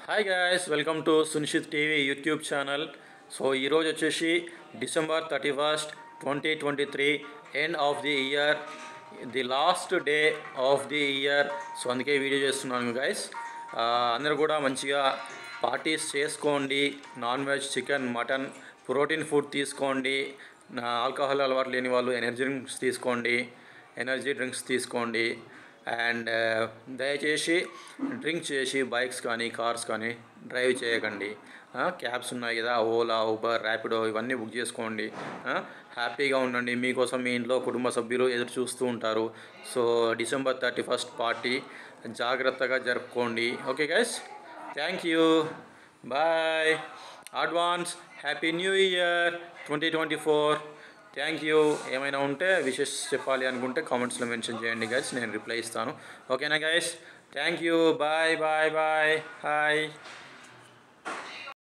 Hi guys, welcome to Sunishith TV YouTube channel. So ఈరోజు వచ్చేసి December 31st 2023 end of the year, the last day of the year. So అందుకే video చేస్తున్నాను guys. అందరూ కూడా మంచిగా parties చేసుకోండి. Non veg, chicken, mutton, protein food తీసుకోండి. Alcohol అలవాటు లేని వాళ్ళు ఎనర్జీ డ్రింక్స్ తీసుకోండి. అండ్ దయచేసి డ్రింక్ చేసి బైక్స్ కానీ కార్స్ కానీ డ్రైవ్ చేయకండి. క్యాబ్స్ ఉన్నాయి కదా, ఓలా, ఊబర్, ర్యాపిడో, ఇవన్నీ బుక్ చేసుకోండి. హ్యాపీగా ఉండండి. మీకోసం మీ ఇంట్లో కుటుంబ సభ్యులు ఎదురు చూస్తూ ఉంటారు. సో December 31st పార్టీ జాగ్రత్తగా జరుపుకోండి. Okay guys, thank you, bye. Advance happy new year 2024. Thank you. ఏమైనా ఉంటే విషెస్ చెప్పాలి అనుకుంటే కామెంట్స్లో మెన్షన్ చేయండి గైస్, నేను రిప్లై ఇస్తాను. ఓకేనా guys, thank you, bye bye bye, hi.